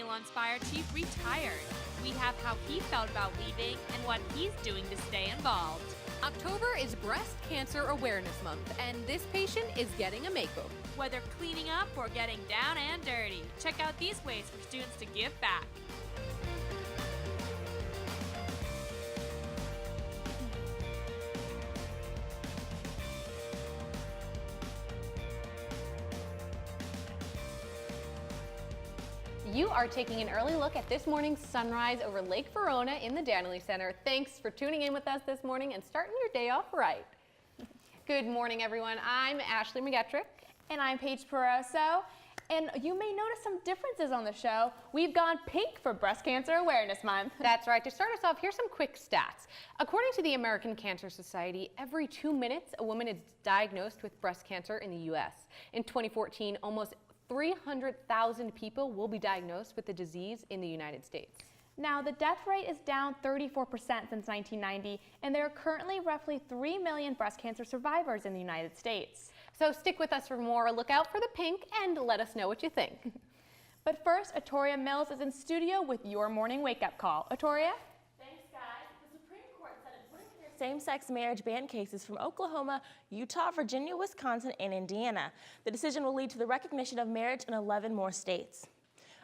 ELN's fire chief retired. We have how he felt about leaving and what he's doing to stay involved. October is Breast Cancer Awareness Month, and this patient is getting a makeover. Whether cleaning up or getting down and dirty, check out these ways for students to give back. You are taking an early look at this morning's sunrise over Lake Verona in the Dannelly Center. Thanks for tuning in with us this morning and starting your day off right. Good morning, everyone. I'm Ashley McGetrick. And I'm Paige Pauroso. And you may notice some differences on the show. We've gone pink for Breast Cancer Awareness Month. That's right. To start us off, here's some quick stats. According to the American Cancer Society, every 2 minutes, a woman is diagnosed with breast cancer in the U.S. In 2014, almost 300,000 people will be diagnosed with the disease in the United States. Now, the death rate is down 34% since 1990, and there are currently roughly 3 million breast cancer survivors in the United States. So stick with us for more. Look out for the pink and let us know what you think. But first, Atoria Mills is in studio with your morning wake-up call. Atoria? Thanks, guys. The Supreme Court said it wouldn't hear same-sex marriage ban cases from Oklahoma, Utah, Virginia, Wisconsin, and Indiana. The decision will lead to the recognition of marriage in 11 more states.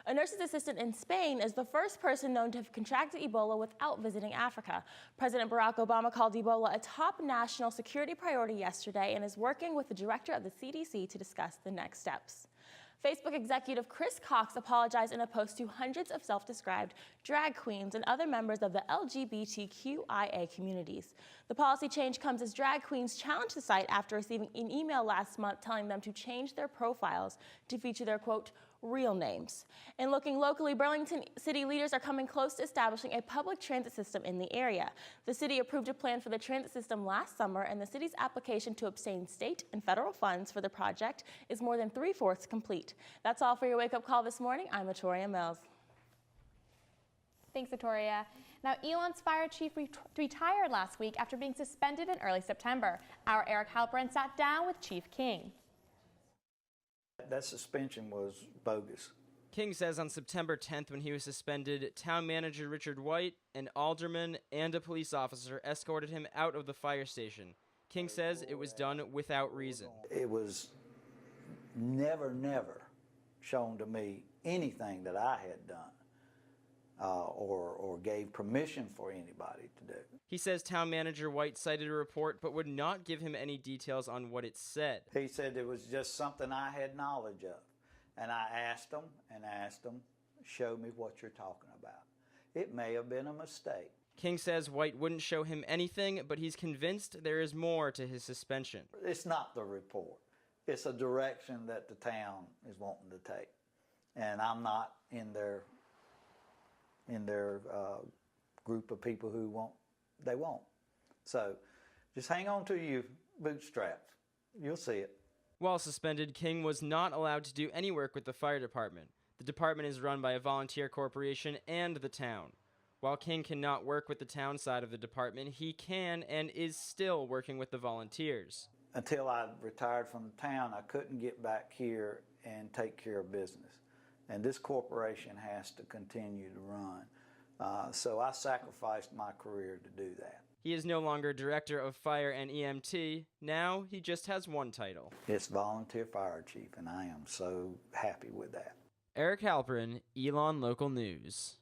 A nurse's assistant in Spain is the first person known to have contracted Ebola without visiting Africa. President Barack Obama called Ebola a top national security priority yesterday and is working with the director of the CDC to discuss the next steps. Facebook executive Chris Cox apologized in a post to hundreds of self-described drag queens and other members of the LGBTQIA communities. The policy change comes as drag queens challenged the site after receiving an email last month telling them to change their profiles to feature their, quote, real names. And looking locally, Burlington city leaders are coming close to establishing a public transit system in the area. The city approved a plan for the transit system last summer, and the city's application to obtain state and federal funds for the project is more than 3/4 complete. That's all for your wake-up call this morning. I'm Atoria Mills. Thanks, Atoria. Now, ELN's fire chief retired last week after being suspended in early September. Our Eric Halperin sat down with Chief King. That suspension was bogus. King says on September 10th, when he was suspended, town manager Richard White, an alderman, and a police officer escorted him out of the fire station. King says it was done without reason. It was never shown to me anything that I had done or gave permission for anybody to do. He says town manager White cited a report but would not give him any details on what it said. He said it was just something I had knowledge of. And I asked him, show me what you're talking about. It may have been a mistake. King says White wouldn't show him anything, but he's convinced there is more to his suspension. It's not the report. It's a direction that the town is wanting to take. And I'm not in their group of people who they won't. So just hang on to your bootstraps. You'll see it. While suspended, King was not allowed to do any work with the fire department. The department is run by a volunteer corporation and the town. While King cannot work with the town side of the department, he can and is still working with the volunteers. Until I retired from the town, I couldn't get back here and take care of business. And this corporation has to continue to run. So I sacrificed my career to do that. He is no longer director of fire and EMT. Now he just has one title. It's volunteer fire chief, and I am so happy with that. Eric Halperin, ELN Local News.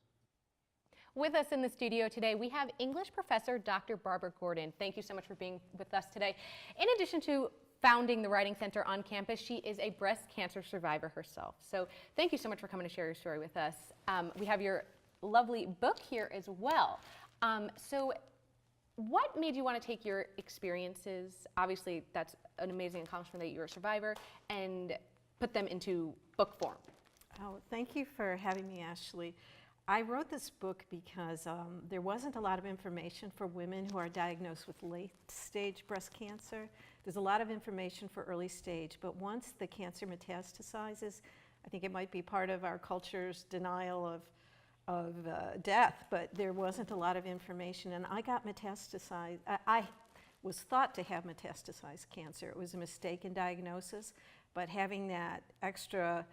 With us in the studio today, we have English professor Dr. Barbara Gordon. Thank you so much for being with us today. In addition to founding the Writing Center on campus, she is a breast cancer survivor herself. So thank you so much for coming to share your story with us. We have your lovely book here as well. So what made you want to take your experiences, obviously that's an amazing accomplishment that you're a survivor, and put them into book form? Oh, thank you for having me, Ashley. I wrote this book because there wasn't a lot of information for women who are diagnosed with late-stage breast cancer. There's a lot of information for early stage, but once the cancer metastasizes, I think it might be part of our culture's denial of death, but there wasn't a lot of information, and I got metastasized. I was thought to have metastasized cancer. It was a mistaken diagnosis, but having that extra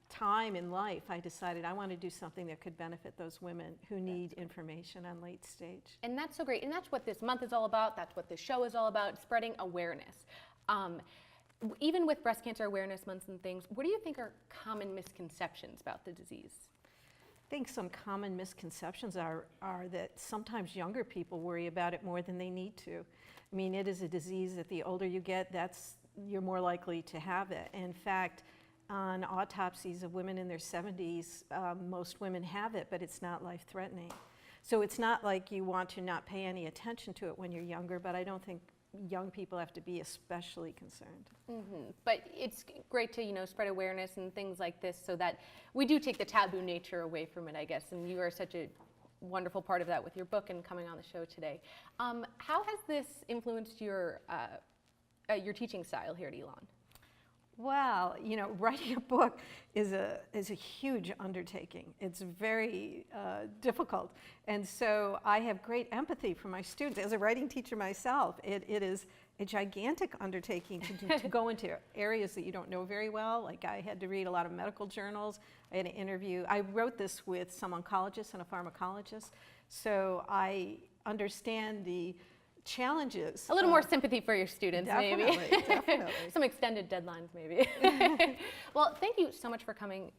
time in life, I decided I want to do something that could benefit those women who need information on late stage. And that's so great. And that's what this month is all about. That's what this show is all about, spreading awareness. Even with Breast Cancer Awareness Months and things, what do you think are common misconceptions about the disease? I think some common misconceptions are that sometimes younger people worry about it more than they need to. I mean, it is a disease that the older you get, you're more likely to have it. In fact, on autopsies of women in their 70s, most women have it, but it's not life-threatening. So it's not like you want to not pay any attention to it when you're younger, but I don't think young people have to be especially concerned. Mm-hmm. But it's great to, spread awareness and things like this so that we do take the taboo nature away from it, I guess. And you are such a wonderful part of that with your book and coming on the show today. How has this influenced your teaching style here at ELN? Well, writing a book is a huge undertaking. It's very difficult. And so I have great empathy for my students. As a writing teacher myself, it is a gigantic undertaking to go into areas that you don't know very well. Like I had to read a lot of medical journals. I had to interview. I wrote this with some oncologists and a pharmacologist. So I understand the challenges. A little more sympathy for your students, maybe. Definitely. Some extended deadlines, maybe. Well, thank you so much for coming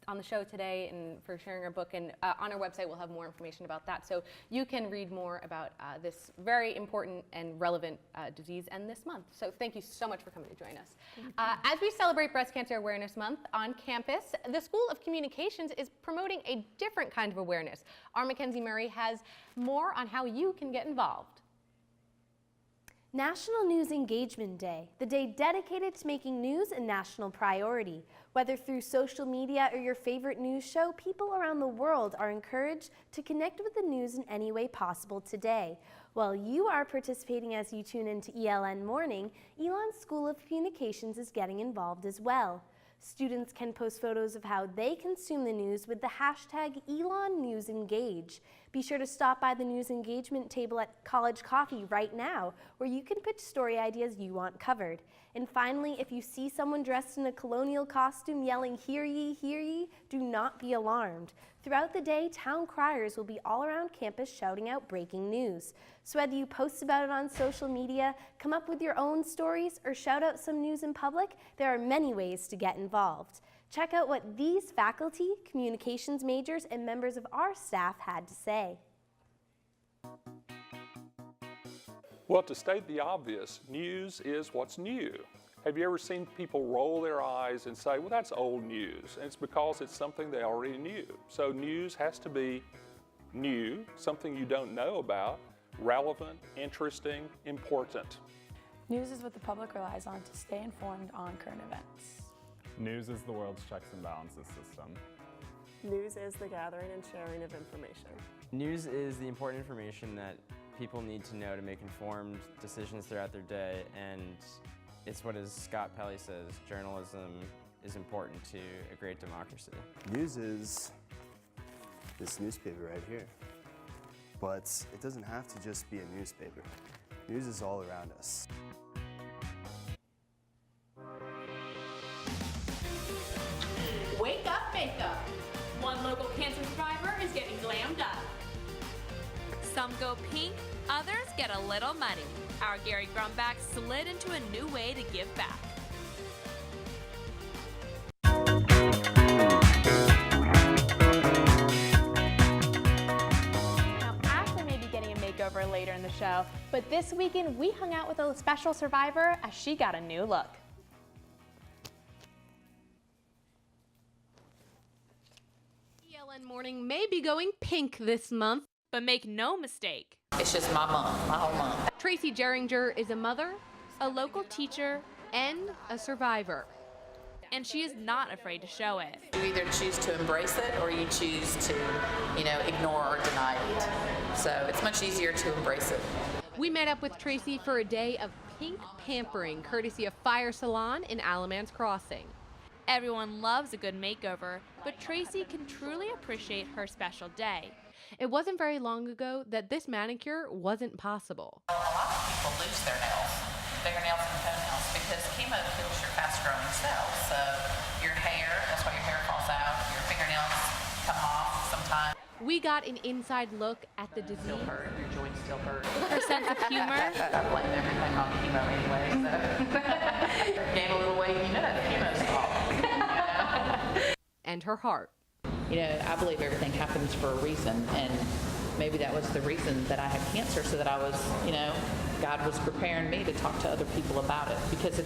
on the show today and for sharing your book. And on our website, we'll have more information about that. So you can read more about this very important and relevant disease and this month. So thank you so much for coming to join us. As we celebrate Breast Cancer Awareness Month on campus, the School of Communications is promoting a different kind of awareness. Our Mackenzie Murray has more on how you can get involved. National News Engagement Day, the day dedicated to making news a national priority. Whether through social media or your favorite news show, people around the world are encouraged to connect with the news in any way possible today. While you are participating as you tune into ELN Morning, ELN School of Communications is getting involved as well. Students can post photos of how they consume the news with the hashtag #ELNNewsEngage. Be sure to stop by the news engagement table at College Coffee right now, where you can pitch story ideas you want covered. And finally, if you see someone dressed in a colonial costume yelling, "Hear ye," do not be alarmed. Throughout the day, town criers will be all around campus shouting out breaking news. So whether you post about it on social media, come up with your own stories, or shout out some news in public, there are many ways to get involved. Check out what these faculty, communications majors, and members of our staff had to say. Well, to state the obvious, news is what's new. Have you ever seen people roll their eyes and say, well, that's old news? And it's because it's something they already knew. So news has to be new, something you don't know about, relevant, interesting, important. News is what the public relies on to stay informed on current events. News is the world's checks and balances system. News is the gathering and sharing of information. News is the important information that people need to know to make informed decisions throughout their day, and it's what, as Scott Pelley says, journalism is important to a great democracy. News is this newspaper right here. But it doesn't have to just be a newspaper. News is all around us. Wake up, makeup! One local cancer survivor is getting glammed up. Some go pink, others get a little muddy. Our Gary Grumback slid into a new way to give back. Now, Ashley may be getting a makeover later in the show, but this weekend we hung out with a special survivor as she got a new look. ELN Morning may be going pink this month, But make no mistake, it's just my month, my whole month. Tracy Geringer is a mother, a local teacher, and a survivor. and she is not afraid to show it. You either choose to embrace it or you choose to, ignore or deny it. So it's much easier to embrace it. We met up with Tracy for a day of pink pampering, courtesy of Fire Salon in Alamance Crossing. Everyone loves a good makeover, but Tracy can truly appreciate her special day. It wasn't very long ago that this manicure wasn't possible. A lot of people lose their nails, fingernails and toenails, because chemo kills your fast-growing cells. So your hair, as We got an inside look at the disease. Still hurt. Your joints still hurt. Her sense of humor. I blame everything on chemo anyway, so. Gain a little weight, chemo's fault. And her heart. I believe everything happens for a reason, and maybe that was the reason that I had cancer, so that I was, God was preparing me to talk to other people about it, because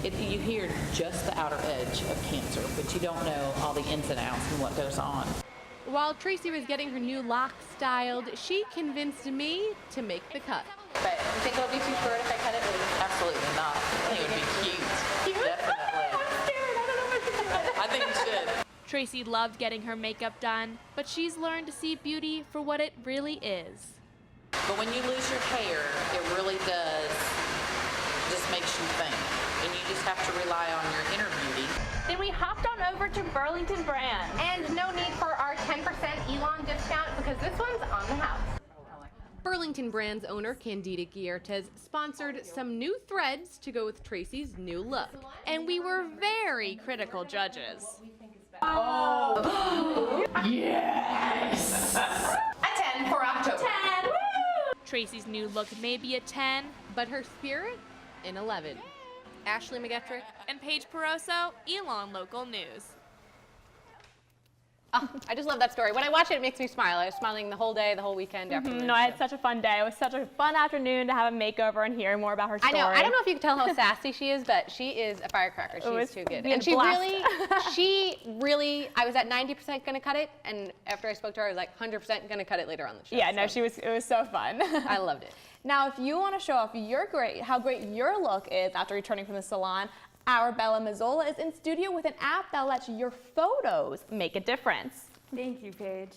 you hear just the outer edge of cancer, but you don't know all the ins and outs and what goes on. While Tracy was getting her new locks styled, she convinced me to make the cut. But you think it'll be too short if I cut it? Absolutely not. I think it would be cute. Definitely. I'm scared. I don't know if I can do it. I think you should. Tracy loved getting her makeup done, but she's learned to see beauty for what it really is. But when you lose your hair, it really does just makes you think. And you just have to rely on your inner beauty. Then we hopped on over to Burlington Brand. And no need for our 10% ELN discount because this one's on the house. Burlington Brand's owner, Candida Guillertes, sponsored some new threads to go with Tracy's new look. And we were very critical judges. Oh, yes! A 10 for October. 10! Woo! Tracy's new look may be a 10, but her spirit an 11. Ashley McGetrick and Paige Pauroso, ELN Local News. Oh, I just love that story. When I watch it, it makes me smile. I was smiling the whole day, the whole weekend afterwards. No, I had such a fun day. It was such a fun afternoon to have a makeover and hear more about her story. I know. I don't know if you can tell how sassy she is, but she is a firecracker. She's too good. And she really, I was at 90% going to cut it, and after I spoke to her, I was like 100% going to cut it later on the show. Yeah, no, it was so fun. I loved it. Now, if you want to show off how great your look is after returning from the salon, our Bella Mazzola is in studio with an app that lets your photos make a difference. Thank you, Paige.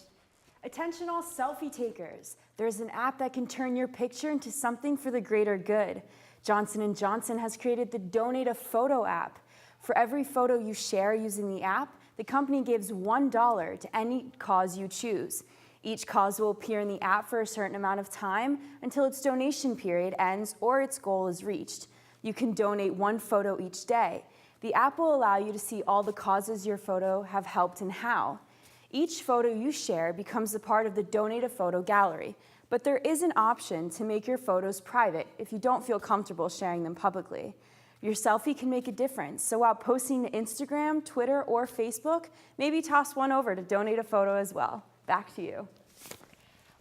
Attention all selfie takers. There's an app that can turn your picture into something for the greater good. Johnson & Johnson has created the Donate a Photo app. For every photo you share using the app, the company gives $1 to any cause you choose. Each cause will appear in the app for a certain amount of time until its donation period ends or its goal is reached. You can donate one photo each day. The app will allow you to see all the causes your photo have helped and how. Each photo you share becomes a part of the Donate a Photo gallery, but there is an option to make your photos private if you don't feel comfortable sharing them publicly. Your selfie can make a difference, so while posting to Instagram, Twitter, or Facebook, maybe toss one over to Donate a Photo as well. Back to you.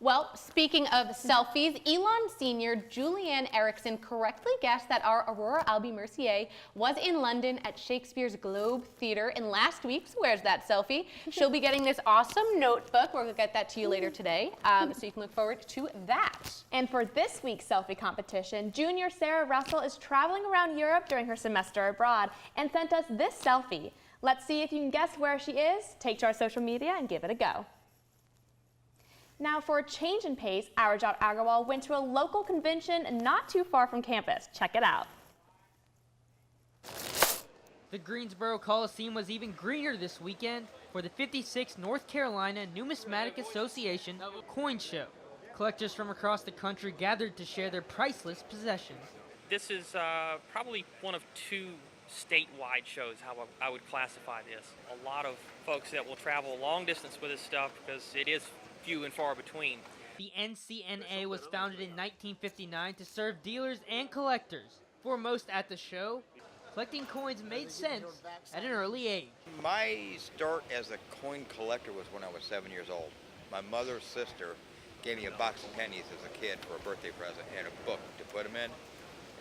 Well, speaking of selfies, ELN senior Julianne Erickson correctly guessed that our Aurora Albee Mercier was in London at Shakespeare's Globe Theatre in last week's Where's That Selfie? She'll be getting this awesome notebook. We're going to get that to you later today, so you can look forward to that. And for this week's selfie competition, junior Sarah Russell is traveling around Europe during her semester abroad and sent us this selfie. Let's see if you can guess where she is. Take to our social media and give it a go. Now, for a change in pace, Arijat Agarwal went to a local convention not too far from campus. Check it out. The Greensboro Coliseum was even greener this weekend for the 56th North Carolina Numismatic Association Coin Show. Collectors from across the country gathered to share their priceless possessions. This is probably one of two statewide shows, how I would classify this. A lot of folks that will travel long distance with this stuff because it is few and far between. The NCNA was founded in 1959 to serve dealers and collectors. Foremost at the show, collecting coins made sense at an early age. My start as a coin collector was when I was 7 years old. My mother's sister gave me a box of pennies as a kid for a birthday present and a book to put them in,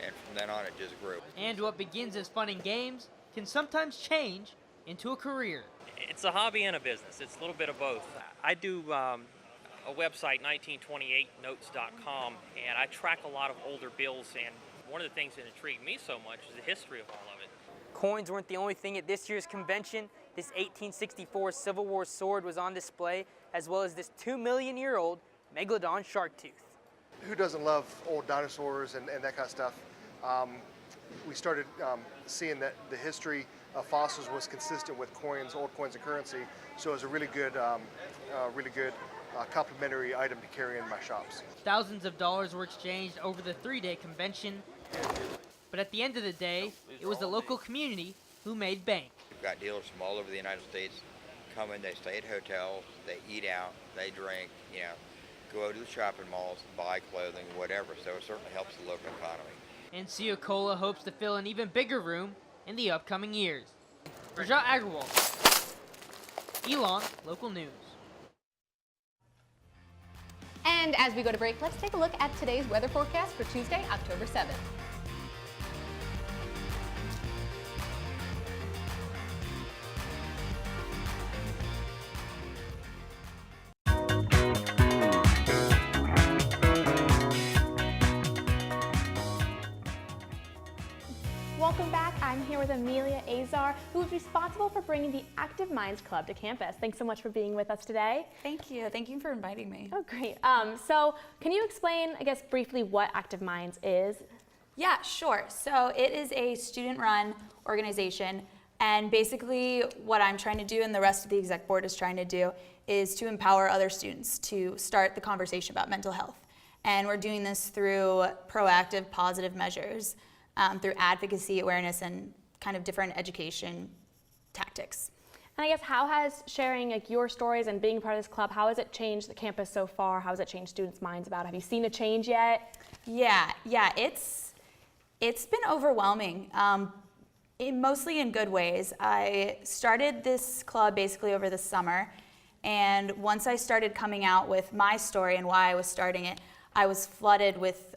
and from then on it just grew. And what begins as fun and games can sometimes change into a career. It's a hobby and a business. It's a little bit of both. I do a website, 1928notes.com, and I track a lot of older bills, and one of the things that intrigued me so much is the history of all of it. Coins weren't the only thing at this year's convention. This 1864 Civil War sword was on display, as well as this 2-million-year-old Megalodon shark tooth. Who doesn't love old dinosaurs and that kind of stuff? We started seeing that the history of fossils was consistent with coins, old coins and currency, so it was a really good complimentary item to carry in my shops. Thousands of dollars were exchanged over the 3-day convention, but at the end of the day, it was the local community who made bank. We've got dealers from all over the United States come in, they stay at hotels, they eat out, they drink, you know, go to the shopping malls, buy clothing, whatever. So it certainly helps the local economy. And Cola hopes to fill an even bigger room in the upcoming years. Rajat Agrawal, ELN Local News. And as we go to break, let's take a look at today's weather forecast for Tuesday, October 7th. Welcome back. I'm here with Amelia Azar, who is responsible for bringing the Active Minds Club to campus. Thanks so much for being with us today. Thank you. Thank you for inviting me. Oh, great. So can you explain, I guess, briefly what Active Minds is? Yeah, sure. So it is a student-run organization, and basically what I'm trying to do and the rest of the exec board is trying to do is to empower other students to start the conversation about mental health. And we're doing this through proactive, positive measures, through advocacy, awareness, and kind of different education tactics. And I guess how has sharing like your stories and being part of this club, how has it changed the campus so far? How has it changed students' minds about it? Have you seen a change yet? Yeah, it's been overwhelming, mostly in good ways. I started this club basically over the summer, and once I started coming out with my story and why I was starting it, I was flooded with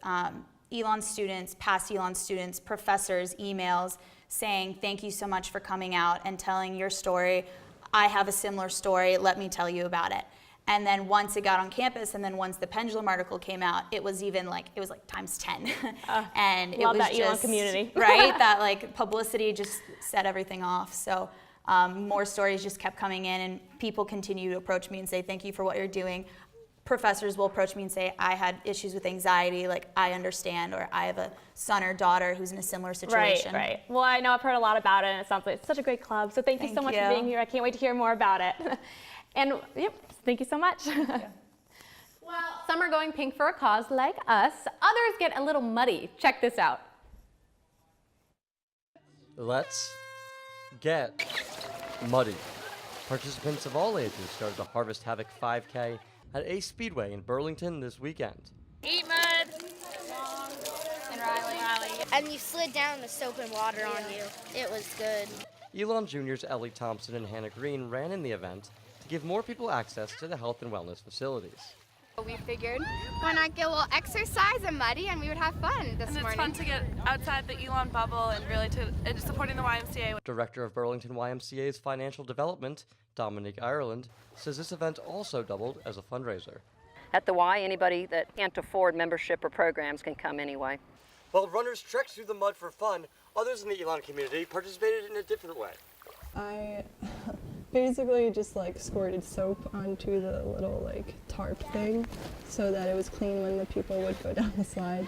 ELN students, past ELN students, professors, emails saying, thank you so much for coming out and telling your story. I have a similar story, let me tell you about it. And then once it got on campus, and then once the Pendulum article came out, it was like times 10. And it love was that just, ELN community. right? That like publicity just set everything off. So more stories just kept coming in, and people continue to approach me and say, thank you for what you're doing. Professors will approach me and say, I had issues with anxiety, like I understand, or I have a son or daughter who's in a similar situation. Right. Well, I know I've heard a lot about it, and it sounds like it's such a great club. So thank you so much for being here. I can't wait to hear more about it. And yep, thank you so much. Well, some are going pink for a cause like us. Others get a little muddy. Check this out. Let's get muddy. Participants of all ages started the Harvest Havoc 5K at Ace Speedway in Burlington this weekend. Eat mud! And Riley. And you slid down the soap and water on you. It was good. ELN juniors Ellie Thompson and Hannah Green ran in the event to give more people access to the health and wellness facilities. We figured why not get a little exercise and muddy, and we would have fun this morning. It's fun to get outside the ELN bubble and really to supporting the YMCA. Director of Burlington YMCA's Financial Development, Dominique Ireland, says this event also doubled as a fundraiser. At the Y, anybody that can't afford membership or programs can come anyway. While runners trekked through the mud for fun, others in the ELN community participated in a different way. I basically just squirted soap onto the little tarp thing so that it was clean when the people would go down the slide.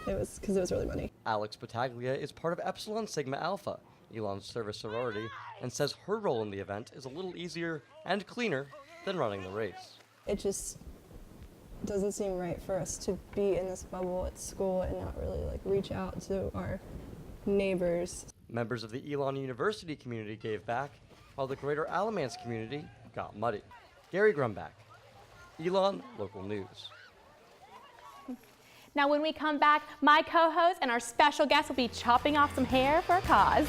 It was because it was really muddy. Alex Battaglia is part of Epsilon Sigma Alpha, ELN's service sorority, and says her role in the event is a little easier and cleaner than running the race. It just doesn't seem right for us to be in this bubble at school and not really reach out to our neighbors. Members of the ELN University community gave back, while the Greater Alamance community got muddy. Gary Grumbach, ELN Local News. Now when we come back, my co-host and our special guest will be chopping off some hair for a cause.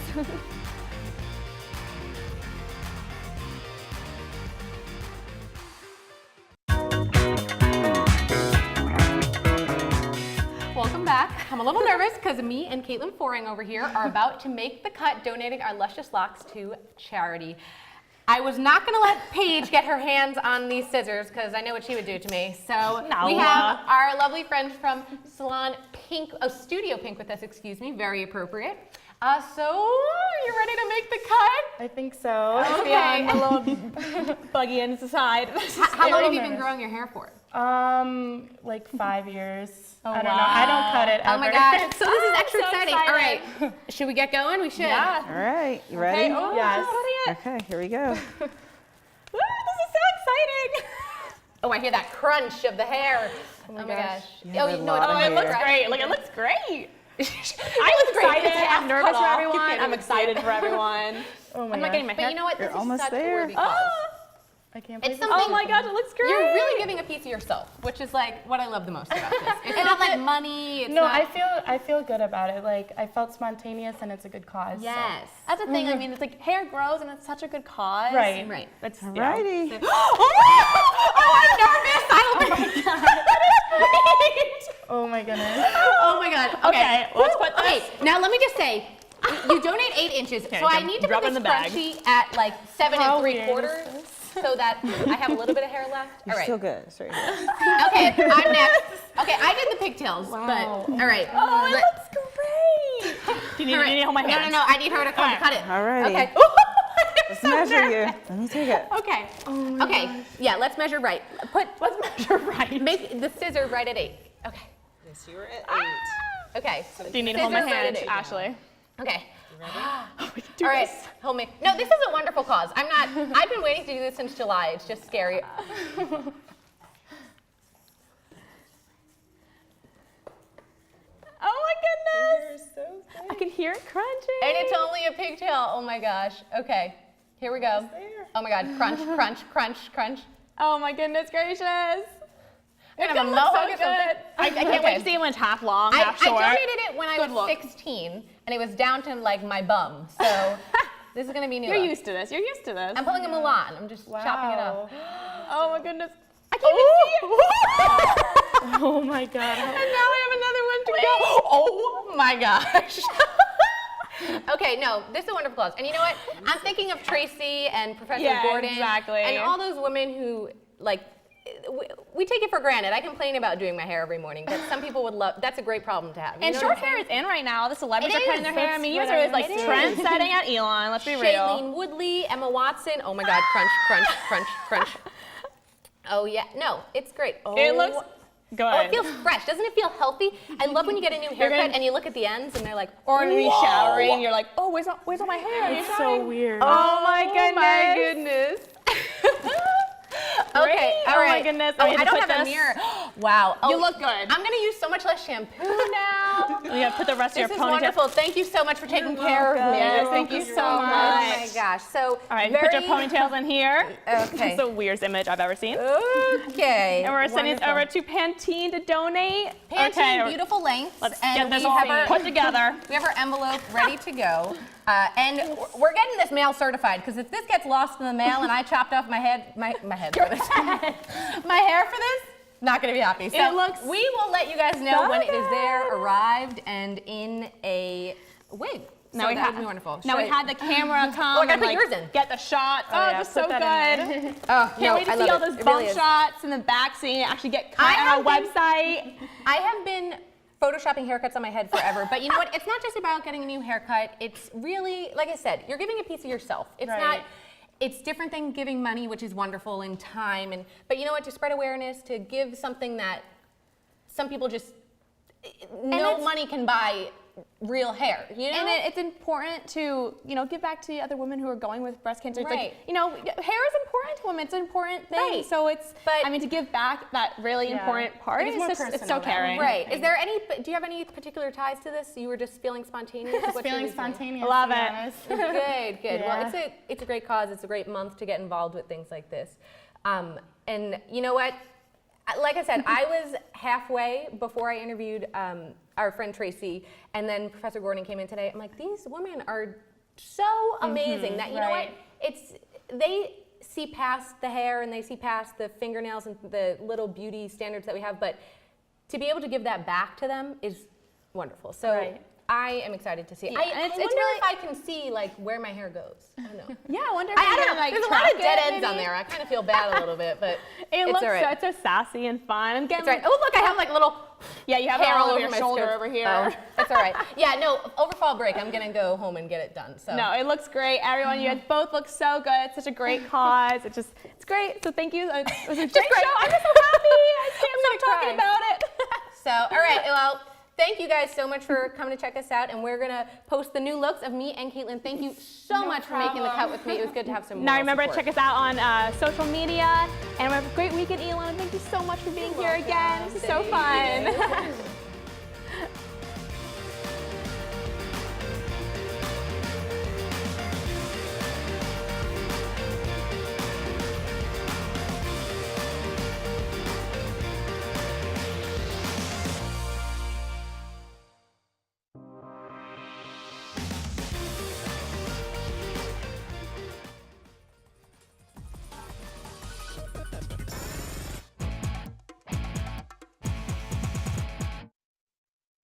Welcome back. I'm a little nervous because me and Caitlin Foring over here are about to make the cut donating our luscious locks to charity. I was not going to let Paige get her hands on these scissors because I know what she would do to me. So we have our lovely friend from Salon Pink, Studio Pink with us, excuse me, very appropriate. So you ready to make the cut? I think so. Okay. Yeah, I'm a little buggy inside. How long have you been growing your hair for? 5 years. Oh, I don't know. I don't cut it ever. Oh my gosh. So this is extra exciting. All right. Should we get going? We should. Yeah. All right. You ready? Okay. Oh, yes. Okay, here we go. This is so exciting. Oh, I hear that crunch of the hair. Oh my gosh. It looks great. Look, it looks great. I'm excited. I'm nervous for everyone. I'm excited for everyone. Oh my I'm not getting my hair. But you know what? This is almost such there. a worthy cause. can't It's believe it. something. Oh my gosh, it looks great. You're really giving a piece of yourself, which is like what I love the most about this. It's not like money. It's no, not... I feel good about it. Like I felt spontaneous and it's a good cause. Yes. So. That's the thing. I mean, it's like hair grows and it's such a good cause. Right. Right. That's Alrighty. So... I'm nervous. Oh my goodness. Oh my god. Okay, let's put this. Okay, now let me just say, you donate 8 inches, so I need to put this scrunchie at like 7 3/4, so that I have a little bit of hair left. You're all right. still good. It's right here. Okay, I'm next. Okay, I did the pigtails, but all right. Oh, it looks great. Do you need me to hold my hair? No, I need her to cut it. Alrighty. Okay. Let's measure you. Let me take it. Okay. Okay. Yeah, let's measure right. Let's measure right. Make the scissor right at 8. Okay. Yes, you were at 8. Okay. Do you need to hold my Scissors right hand, at 8. Ashley? Okay. All right, hold me. No, this is a wonderful cause. I've been waiting to do this since July. It's just scary. Oh my goodness. So good. I can hear it crunching. And it's only a pigtail. Oh my gosh. Okay, here we go. Oh my God, crunch, crunch, crunch, crunch. Oh my goodness gracious. It's gonna look look so so good. good. I can't wait to see it when it's half long, half short. I donated it when I Good was look. 16, and it was down to like my bum. So this is gonna be new. You're look. used to this. You're used to this. I'm pulling a Milan. I'm just chopping it up. Oh my goodness. I can't even see it. Oh my God. And now I have another one to go. Oh my gosh. Okay, no, this is a wonderful cause. And you know what? I'm thinking of Tracy and Professor Gordon. Exactly. And all those women who, like, we take it for granted. I complain about doing my hair every morning, but some people would love, that's a great problem to have. You And know short what I'm hair is in right now. The celebrities It are cutting their is. hair. I mean, you guys are like trend setting at Elon. Let's be real. Shailene Woodley, Emma Watson. Oh my God, crunch, crunch, crunch, crunch. Oh yeah, no, it's great. Oh. It looks good. Oh, it feels fresh. Doesn't it feel healthy? I love when you get a new haircut and you look at the ends and they're like, or when you're whoa. showering, you're like, oh, where's all my hair? It's so weird. Oh my goodness. My goodness. Okay, all right. Oh my goodness. Oh, I don't have a mirror. Wow. Oh, You look good. I'm gonna use so much less shampoo now. You gotta put the rest of your This ponytail. is wonderful. Thank you so much for taking care of me. Yes, thank you so much. Oh my gosh. So, All right, put your ponytails in here. Okay. It's the weirdest image I've ever seen. Okay. And we're sending this over to Pantene to donate. Pantene, beautiful lengths. Let's and get this we all have our, put together. We have our envelope ready to go. And we're getting this mail certified, because if this gets lost in the mail and I chopped off my head for this, my hair for this, not going to be happy. So we will let you guys know when it is there, arrived, and in a wig. Now so that would be wonderful. Now we had the camera come Oh, I gotta and put like, yours in. get the shots. Oh, yeah, just put so that in good. Oh, Can't wait to see all those bump shots in the back, seeing it actually get cut on our website. I have been photoshopping haircuts on my head forever, but you know what? It's not just about getting a new haircut. It's really, like I said, you're giving a piece of yourself. It's not. It's different than giving money, which is wonderful, and time, but you know what? To spread awareness, to give something that some people just no money can buy real hair, you know? And it's important to, give back to the other women who are going with breast cancer. It's Right. like, hair is important to women. It's an important thing. Right. So to give back that really important part, it's so caring. Right. Is there do you have any particular ties to this? You were just feeling spontaneous? Just feeling spontaneous. Love it. Good, good. Yeah. Well, it's a great cause. It's a great month to get involved with things like this. And you know what? Like I said, I was halfway before I interviewed our friend Tracy, and then Professor Gordon came in today. I'm like, these women are so amazing that, you know what? They see past the hair and they see past the fingernails and the little beauty standards that we have, but to be able to give that back to them is wonderful. So I am excited to see it. Yeah, I and wonder if I can see where my hair goes. I don't know. Yeah, I wonder if I don't know. like, There's a lot of dead track it, ends on maybe? there. I kind of feel bad a little bit, but It it's looks all right. so sassy and fun. And It's right. Oh, look, I have like little you have hair it all over over your my shoulder skirt. over here. Oh, that's all right. Yeah, no, over fall break, I'm going to go home and get it done. So. No, it looks great. Everyone, you guys both look so good. It's such a great cause. It's great. So thank you. It was a great show. I'm just so happy. I can't stop talking about it. So, all right, well, thank you guys so much for coming to check us out, and we're going to post the new looks of me and Caitlin. Thank you so much for making the cut with me. It was good to have some Now remember support. to check us out on social media, and have a great weekend, Elon. Thank you so much for being here again. This is so fun.